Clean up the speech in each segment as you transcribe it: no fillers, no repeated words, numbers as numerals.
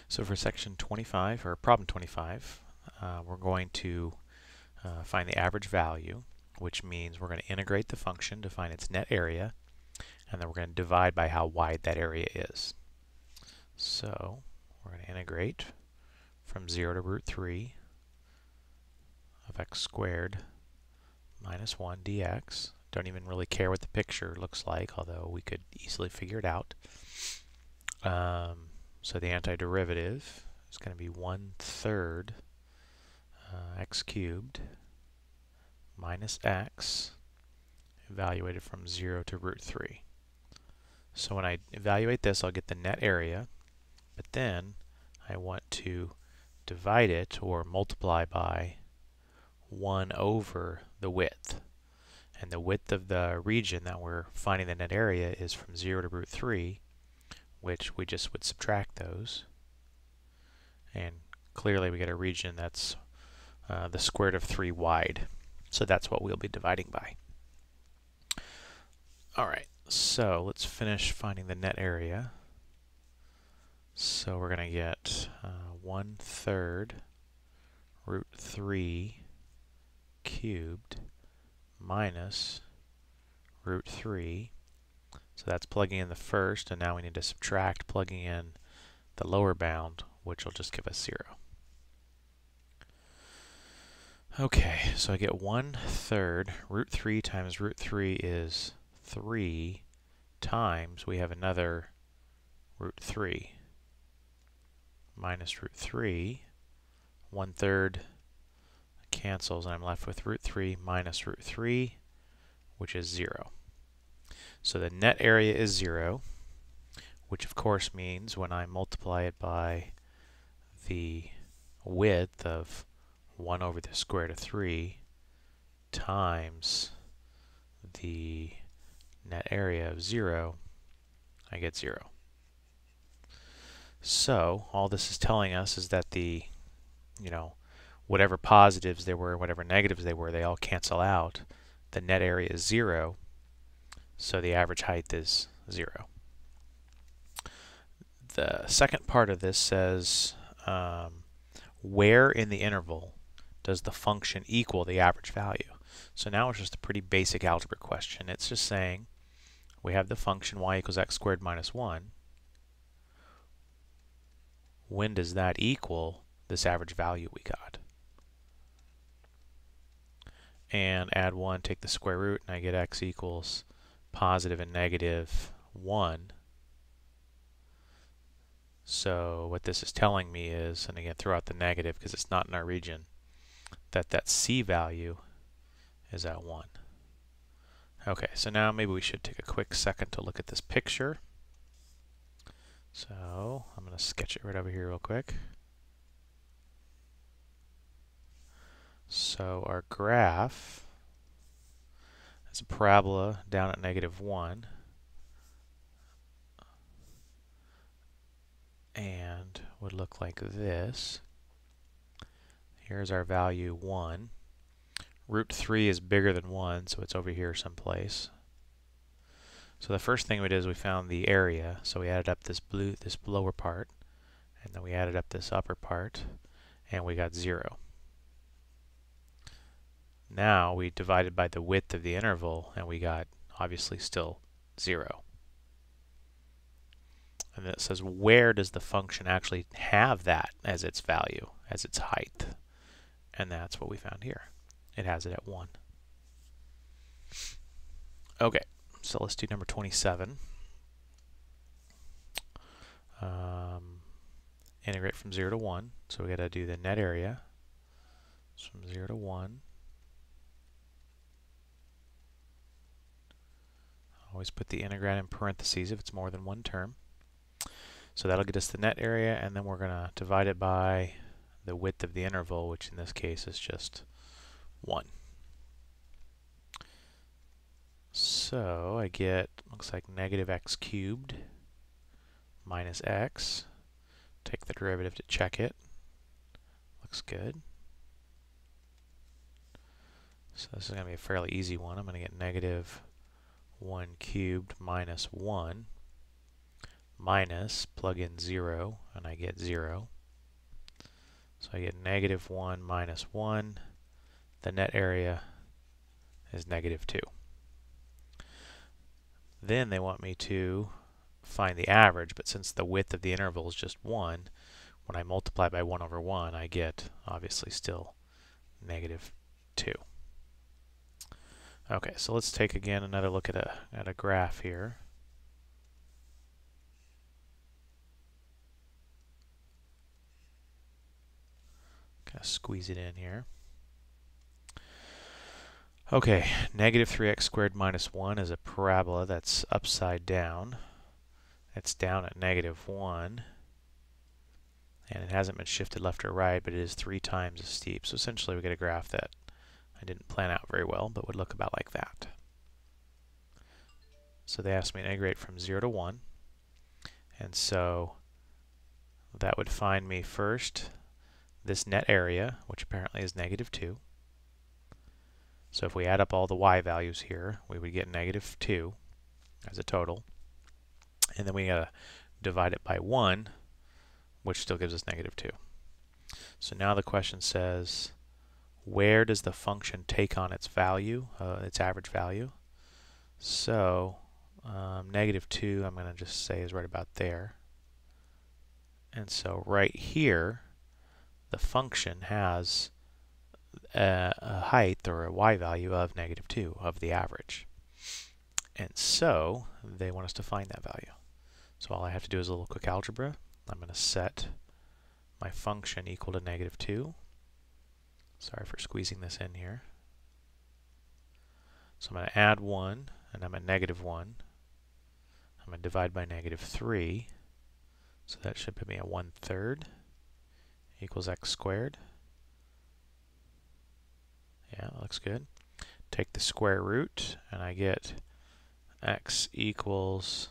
So for section 25, or problem 25, we're going to find the average value, which means we're going to integrate the function to find its net area, and then we're going to divide by how wide that area is. So we're going to integrate from 0 to root 3 of x squared minus 1 dx. Don't even really care what the picture looks like, although we could easily figure it out. So the antiderivative is going to be 1/3 x cubed minus x evaluated from 0 to root 3. So when I evaluate this, I'll get the net area, but then I want to divide it or multiply by 1 over the width. And the width of the region that we're finding the net area is from 0 to root 3, which we just would subtract those. And clearly we get a region that's the square root of 3 wide. So that's what we'll be dividing by. Alright, so let's finish finding the net area. So we're going to get 1/3 root 3 cubed minus root 3. So that's plugging in the first, and now we need to subtract, plugging in the lower bound, which will just give us 0. Okay, so I get 1/3 root 3 times root 3 is 3 times we have another root 3 minus root 3. 1/3 cancels, and I'm left with root 3 minus root 3, which is 0. So the net area is 0, which of course means when I multiply it by the width of 1 over the square root of 3 times the net area of 0, I get 0. So all this is telling us is that the, whatever positives there were, whatever negatives they were, they all cancel out. The net area is 0, so the average height is 0. The second part of this says, where in the interval does the function equal the average value? So now it's just a pretty basic algebra question. It's just saying we have the function y equals x squared minus 1. When does that equal this average value we got? And add 1, take the square root, and I get x equals positive and negative 1. So what this is telling me is, and again throw out the negative because it's not in our region, that c value is at 1. Okay, so now maybe we should take a quick second to look at this picture. So I'm going to sketch it right over here real quick. So our graph has a parabola down at -1 and would look like this. Here's our value 1. Root 3 is bigger than 1, so it's over here someplace. So the first thing we did is we found the area. So we added up this lower part, and then we added up this upper part, and we got 0. Now we divided by the width of the interval, and we got obviously still 0. And then it says, where does the function actually have that as its value, as its height? And that's what we found here. It has it at 1. Okay, so let's do number 27. Integrate from 0 to 1. So we got to do the net area. It's from 0 to 1. Always put the integrand in parentheses if it's more than one term. So that'll get us the net area, and then we're going to divide it by the width of the interval, which in this case is just 1. So I get, looks like negative x cubed minus x. Take the derivative to check it. Looks good. So this is going to be a fairly easy one. I'm going to get negative 1 cubed minus 1 minus, plug in 0, and I get 0. So I get negative 1 minus 1. The net area is negative 2. Then they want me to find the average, but since the width of the interval is just 1, when I multiply by 1 over 1, I get, obviously, still negative 2. Okay, so let's take again another look at a graph here. Kind of squeeze it in here. Okay, negative 3x squared minus 1 is a parabola that's upside down. It's down at negative 1. And it hasn't been shifted left or right, but it is 3 times as steep. So essentially we get a graph that I didn't plan out very well, but would look about like that. So they asked me to integrate from 0 to 1. And so that would find me first this net area, which apparently is negative 2. So if we add up all the y values here, we would get negative 2 as a total. And then we gotta divide it by 1, which still gives us negative 2. So now the question says, where does the function take on its value, its average value? So negative 2, I'm going to just say is right about there. And so right here, the function has a height or a y value of negative 2 of the average. And so they want us to find that value. So all I have to do is a little quick algebra. I'm going to set my function equal to negative 2. Sorry for squeezing this in here. So I'm going to add 1, and I'm at negative 1. I'm going to divide by negative 3. So that should put me at 1/3 equals x squared. Yeah, that looks good. Take the square root, and I get x equals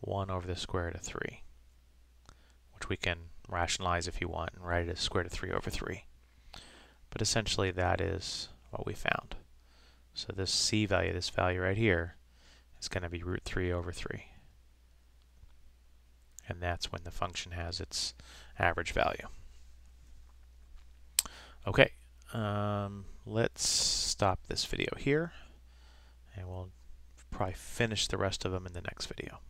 1 over the square root of 3, which we can rationalize if you want and write it as square root of 3 over 3. But essentially that is what we found. So this c value, this value right here, is going to be root 3 over 3. And that's when the function has its average value. Okay, let's stop this video here, and we'll probably finish the rest of them in the next video.